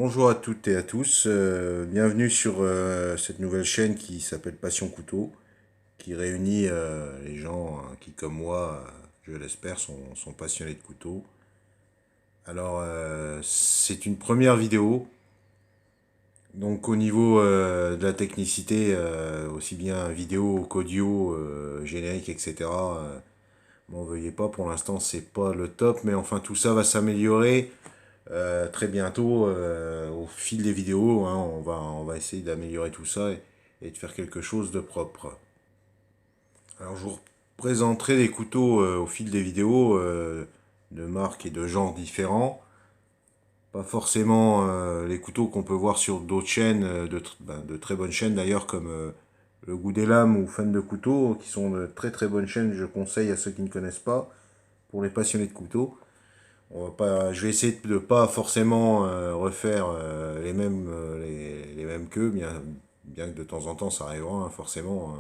Bonjour à toutes et à tous, bienvenue sur cette nouvelle chaîne qui s'appelle Passion Couteau, qui réunit les gens qui, comme moi, je l'espère, sont passionnés de couteaux. Alors, c'est une première vidéo, donc au niveau de la technicité, aussi bien vidéo qu'audio, générique, etc. M'en veuillez pas, pour l'instant c'est pas le top, mais enfin tout ça va s'améliorer. Très bientôt, au fil des vidéos, hein, on va essayer d'améliorer tout ça et de faire quelque chose de propre. Alors je vous présenterai des couteaux au fil des vidéos de marques et de genres différents. Pas forcément les couteaux qu'on peut voir sur d'autres chaînes, de très bonnes chaînes d'ailleurs, comme Le Goût des Lames ou Fan de Couteaux, qui sont de très très bonnes chaînes, je conseille à ceux qui ne connaissent pas, pour les passionnés de couteaux. Je vais essayer de ne pas forcément refaire les mêmes qu'eux, bien que de temps en temps ça arrivera, hein, forcément,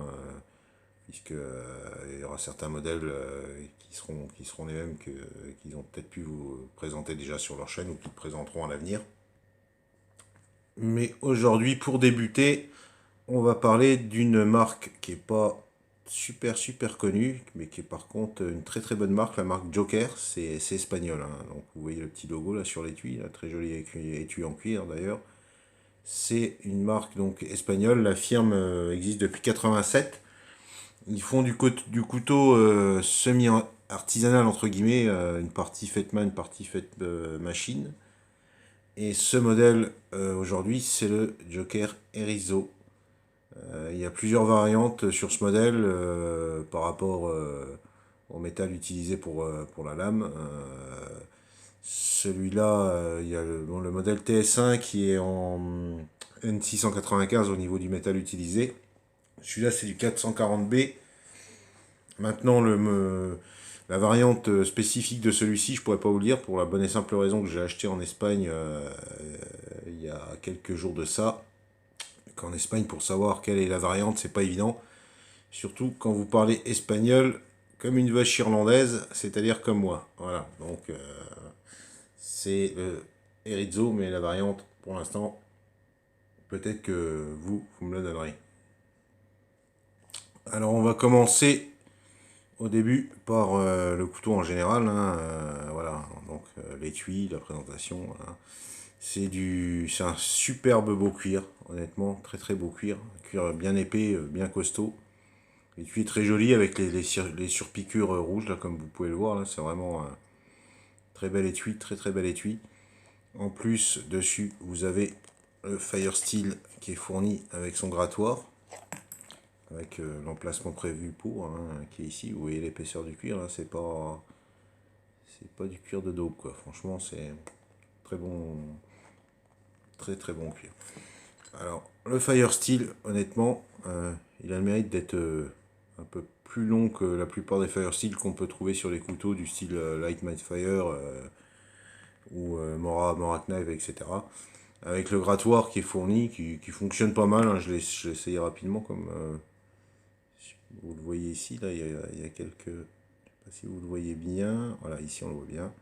puisque il y aura certains modèles qui seront les mêmes qu'ils ont peut-être pu vous présenter déjà sur leur chaîne ou qu'ils présenteront à l'avenir. Mais aujourd'hui, pour débuter, on va parler d'une marque qui n'est pas super connue, mais qui est par contre une très très bonne marque, la marque Joker. C'est espagnol, hein. Donc vous voyez le petit logo là sur l'étui, très joli étui en cuir d'ailleurs. C'est une marque donc espagnole, la firme existe depuis 87. Ils font du couteau semi-artisanal entre guillemets, une partie faite main, une partie faite machine. Et ce modèle aujourd'hui c'est le Joker Erizo. Il y a plusieurs variantes sur ce modèle par rapport au métal utilisé pour la lame. Celui-là, il y a le modèle TS1 qui est en N695 au niveau du métal utilisé. Celui-là, c'est du 440B. Maintenant, la variante spécifique de celui-ci, je pourrais pas vous le dire pour la bonne et simple raison que j'ai acheté en Espagne il y a quelques jours de ça. Qu'en Espagne, pour savoir quelle est la variante, c'est pas évident. Surtout quand vous parlez espagnol comme une vache irlandaise, c'est-à-dire comme moi. Voilà, donc c'est le Erizo, mais la variante, pour l'instant, peut-être que vous me la donnerez. Alors on va commencer au début par le couteau en général, hein, voilà, donc l'étui, la présentation, voilà. C'est un superbe beau cuir, honnêtement, très très beau cuir, cuir bien épais, bien costaud. L'étui est très joli avec les surpiqûres rouges, là, comme vous pouvez le voir, là, c'est vraiment un très bel étui, très très bel étui. En plus, dessus, vous avez le Fire Steel qui est fourni avec son grattoir, avec l'emplacement prévu pour, hein, qui est ici. Vous voyez l'épaisseur du cuir, là, c'est pas du cuir de dope, quoi. Franchement, c'est très bon, très très bon cuir. Alors, le Fire Steel, honnêtement, il a le mérite d'être un peu plus long que la plupart des Fire Steel qu'on peut trouver sur les couteaux du style Light Might Fire ou Mora Knife, etc. Avec le grattoir qui est fourni, qui fonctionne pas mal, hein. Je l'ai essayé rapidement, comme vous le voyez ici. Là, il y a quelques... Je ne sais pas si vous le voyez bien. Voilà, ici on le voit bien.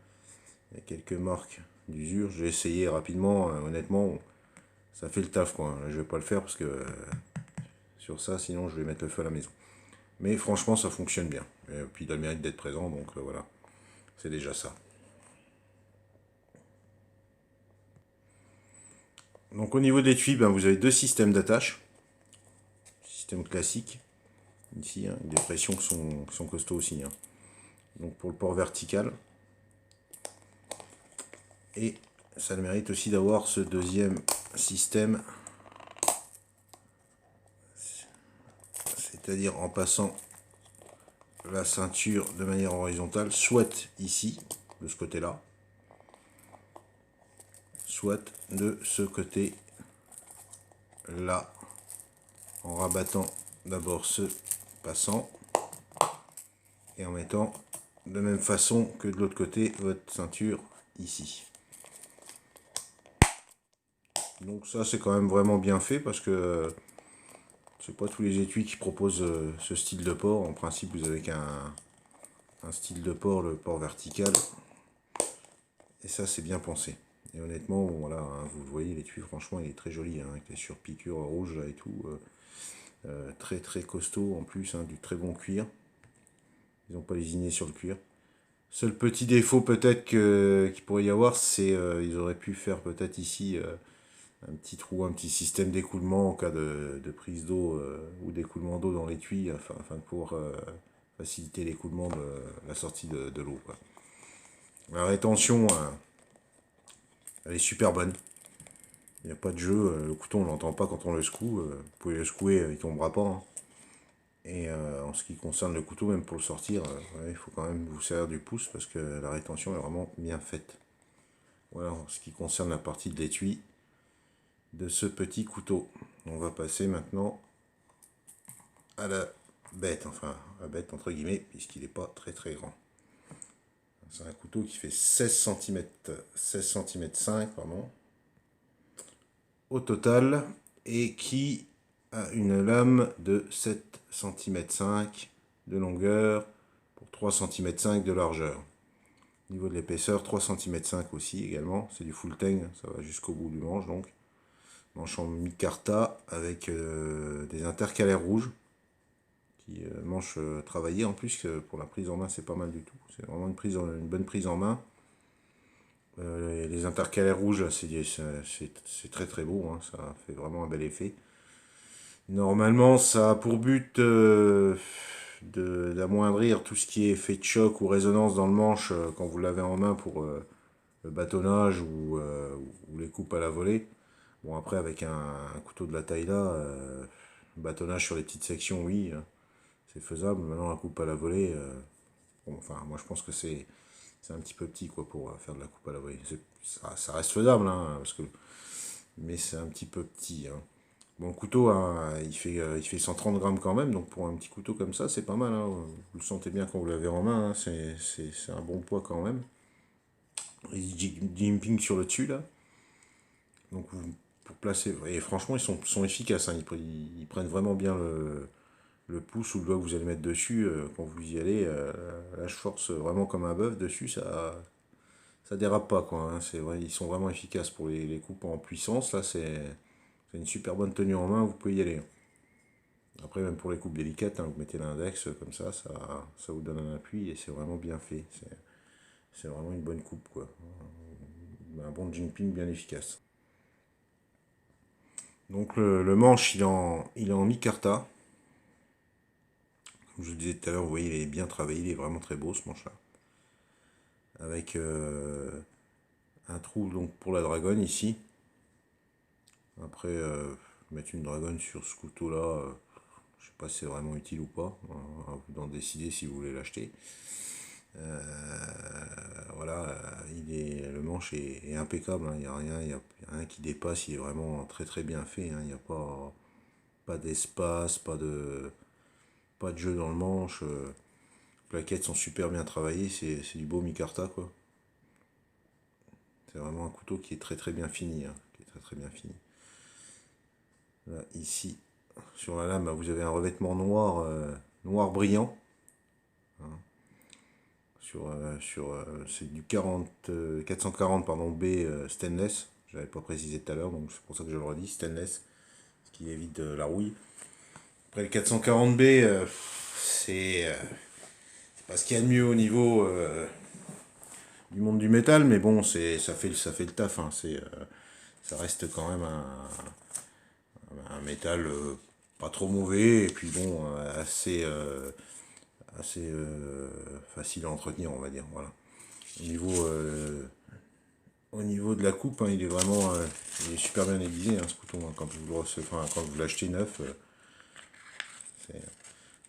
Il y a quelques marques d'usure. J'ai essayé rapidement, honnêtement, ça fait le taf, quoi. Je vais pas le faire parce que sur ça, sinon je vais mettre le feu à la maison. Mais franchement, ça fonctionne bien. Et puis il a le mérite d'être présent, donc voilà. C'est déjà ça. Donc au niveau des l'étui, ben, vous avez deux systèmes d'attache. Système classique. Ici, hein, des pressions qui sont costauds aussi. Hein. Donc pour le port vertical. Et ça le mérite aussi d'avoir ce deuxième système. C'est-à-dire en passant la ceinture de manière horizontale, soit ici, de ce côté-là, soit de ce côté-là, en rabattant d'abord ce passant et en mettant de même façon que de l'autre côté votre ceinture ici. Donc ça c'est quand même vraiment bien fait parce que c'est pas tous les étuis qui proposent ce style de port. En principe vous avez qu'un style de port, le port vertical, et ça c'est bien pensé. Et honnêtement, bon, voilà, hein, vous le voyez, l'étui, franchement, il est très joli, hein, avec les surpiqûres rouges là et tout. Très très costaud en plus, hein, du très bon cuir. Ils n'ont pas lésiné sur le cuir. Seul petit défaut peut-être qu'il pourrait y avoir, c'est ils auraient pu faire peut-être ici un petit trou, un petit système d'écoulement en cas de prise d'eau ou d'écoulement d'eau dans l'étui, afin de pouvoir faciliter l'écoulement de la sortie de l'eau. La rétention, elle est super bonne. Il n'y a pas de jeu, le couteau on l'entend pas quand on le secoue, vous pouvez le secouer, il tombera pas, hein. Et en ce qui concerne le couteau, même pour le sortir, ouais, il faut quand même vous servir du pouce parce que la rétention est vraiment bien faite. Voilà en ce qui concerne la partie de l'étui de ce petit couteau. On va passer maintenant à la bête, enfin la bête entre guillemets, puisqu'il n'est pas très très grand. C'est un couteau qui fait 16 cm, 16 cm 5, pardon, au total, et qui a une lame de 7 cm 5 de longueur pour 3 cm 5 de largeur. Au niveau de l'épaisseur, 3 cm 5 aussi également, c'est du full tang, ça va jusqu'au bout du manche donc. Manche en micarta avec des intercalaires rouges, qui manche travaillée en plus, pour la prise en main c'est pas mal du tout, c'est vraiment une bonne prise en main. Les intercalaires rouges, c'est très très beau, hein, ça fait vraiment un bel effet. Normalement, ça a pour but d'amoindrir tout ce qui est effet de choc ou résonance dans le manche quand vous l'avez en main pour le bâtonnage ou les coupes à la volée. Bon, après, avec un couteau de la taille là, bâtonnage sur les petites sections, oui, c'est faisable. Maintenant, la coupe à la volée, bon, enfin, moi je pense que c'est un petit peu petit quoi pour faire de la coupe à la volée. Ça reste faisable, hein, mais c'est un petit peu petit, hein. Bon, le couteau, hein, il fait 130 grammes quand même, donc pour un petit couteau comme ça, c'est pas mal, hein. Vous le sentez bien quand vous l'avez en main, hein, c'est un bon poids quand même. Il dit jimping sur le dessus, là. Donc, pour placer... Et franchement, ils sont efficaces, hein. Ils prennent vraiment bien le pouce ou le doigt que vous allez mettre dessus quand vous y allez. Là, je force vraiment comme un bœuf dessus, ça dérape pas, quoi, hein. C'est vrai, ils sont vraiment efficaces pour les coupes en puissance. Là, c'est une super bonne tenue en main, vous pouvez y aller. Après, même pour les coupes délicates, hein, vous mettez l'index comme ça vous donne un appui et c'est vraiment bien fait. C'est vraiment une bonne coupe, quoi. Un bon jimping bien efficace. Donc le manche, il est en micarta. Comme je vous disais tout à l'heure, vous voyez, il est bien travaillé, il est vraiment très beau ce manche-là. Avec un trou donc pour la dragonne ici. Après, mettre une dragonne sur ce couteau-là, je sais pas si c'est vraiment utile ou pas. À vous d'en décider si vous voulez l'acheter. Voilà, le manche est impeccable, hein. Il n'y a rien qui dépasse, il est vraiment très très bien fait, hein. Il n'y a pas d'espace, pas de jeu dans le manche. Les plaquettes sont super bien travaillées, c'est du beau micarta quoi. C'est vraiment un couteau qui est très très bien fini, hein, qui est très très bien fini. Là, ici, sur la lame, vous avez un revêtement noir, noir brillant. Hein. C'est du 440 pardon, B stainless. Je n'avais pas précisé tout à l'heure, donc c'est pour ça que je le redis, stainless, ce qui évite la rouille. Après le 440 B, c'est pas ce qu'il y a de mieux au niveau du monde du métal, mais bon, ça fait le taf, hein. Ça reste quand même un métal pas trop mauvais, et puis bon, assez facile à entretenir, on va dire. Voilà. Au niveau de la coupe, hein, il est super bien aiguisé, hein, ce couteau, hein, quand vous l'achetez neuf.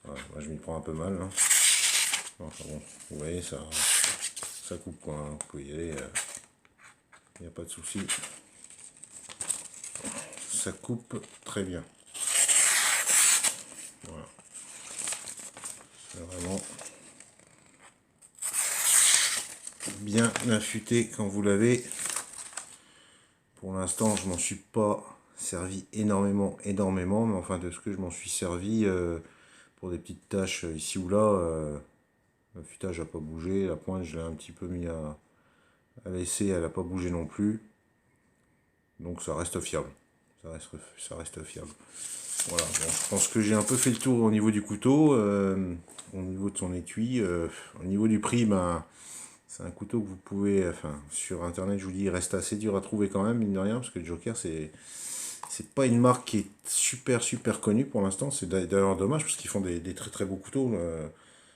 Voilà, moi je m'y prends un peu mal, hein. Enfin bon, vous voyez, ça coupe quoi, hein, vous pouvez y aller, il n'y a pas de souci. Ça coupe très bien. Voilà. C'est vraiment bien affûté quand vous l'avez. Pour l'instant, je m'en suis pas servi énormément, mais enfin de ce que je m'en suis servi pour des petites tâches ici ou là, l'affûtage n'a pas bougé, la pointe je l'ai un petit peu mis à laisser, elle n'a pas bougé non plus. Donc ça reste fiable. Ça reste fiable. Voilà, bon, je pense que j'ai un peu fait le tour au niveau du couteau, au niveau de son étui. Au niveau du prix, ben, c'est un couteau que vous pouvez, enfin, sur internet, je vous dis, il reste assez dur à trouver quand même, mine de rien, parce que le Joker, c'est pas une marque qui est super connue pour l'instant. C'est d'ailleurs dommage, parce qu'ils font des très beaux couteaux.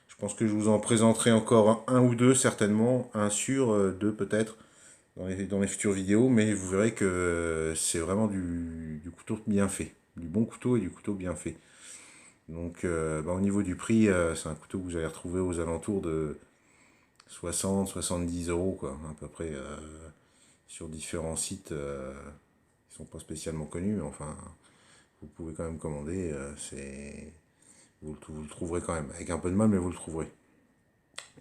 Je pense que je vous en présenterai encore un ou deux, certainement, un sur, deux peut-être, dans les futures vidéos, mais vous verrez que c'est vraiment du couteau bien fait. Du bon couteau et du couteau bien fait. Donc bah, au niveau du prix, c'est un couteau que vous allez retrouver aux alentours de 60-70 euros, quoi, à peu près, sur différents sites. Ils sont pas spécialement connus, mais enfin, vous pouvez quand même commander. Vous le trouverez quand même. Avec un peu de mal, mais vous le trouverez.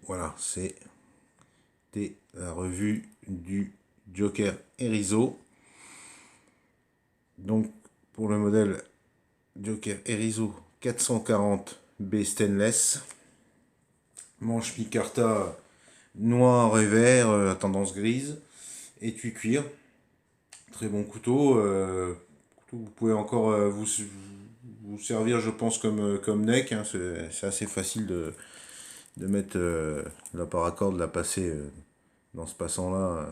Voilà, c'était la revue du Joker Erizo. Donc, pour le modèle Joker Erizo 440B stainless, manche micarta noir et vert à tendance grise, étui cuir, très bon couteau. Vous pouvez encore vous servir, je pense, comme neck, hein. C'est assez facile de mettre la paracorde, la passer dans ce passant-là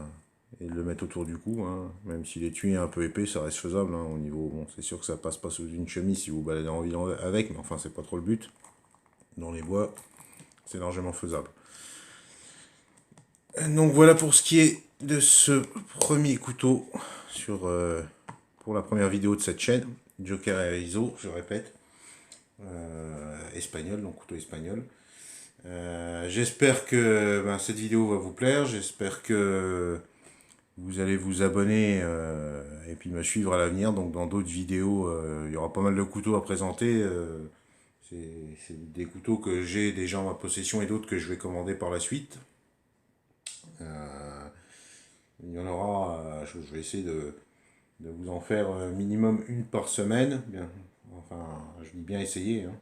et de le mettre autour du cou, hein. Même si l'étui est un peu épais, ça reste faisable, hein, au niveau. Bon, c'est sûr que ça passe pas sous une chemise si vous baladez en ville avec, mais enfin, c'est pas trop le but. Dans les bois, c'est largement faisable. Donc voilà pour ce qui est de ce premier couteau pour la première vidéo de cette chaîne. Joker Erizo, je répète. Espagnol, donc couteau espagnol. J'espère que cette vidéo va vous plaire. J'espère que vous allez vous abonner et puis me suivre à l'avenir. Donc dans d'autres vidéos, il y aura pas mal de couteaux à présenter. C'est des couteaux que j'ai déjà en ma possession et d'autres que je vais commander par la suite. Il y en aura, je vais essayer de vous en faire minimum une par semaine. Bien, enfin, je dis bien essayer, hein.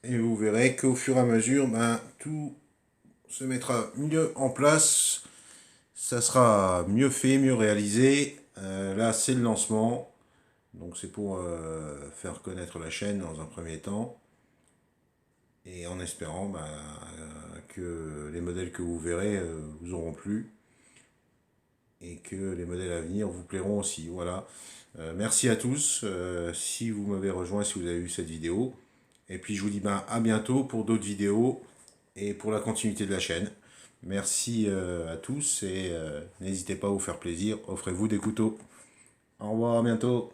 Et vous verrez qu'au fur et à mesure, tout se mettra mieux en place. Ça sera mieux fait, mieux réalisé. Là, c'est le lancement. Donc c'est pour faire connaître la chaîne dans un premier temps. Et en espérant que les modèles que vous verrez vous auront plu. Et que les modèles à venir vous plairont aussi. Voilà. Merci à tous. Si vous m'avez rejoint, si vous avez vu cette vidéo. Et puis je vous dis à bientôt pour d'autres vidéos et pour la continuité de la chaîne. Merci à tous et n'hésitez pas à vous faire plaisir. Offrez-vous des couteaux. Au revoir, à bientôt.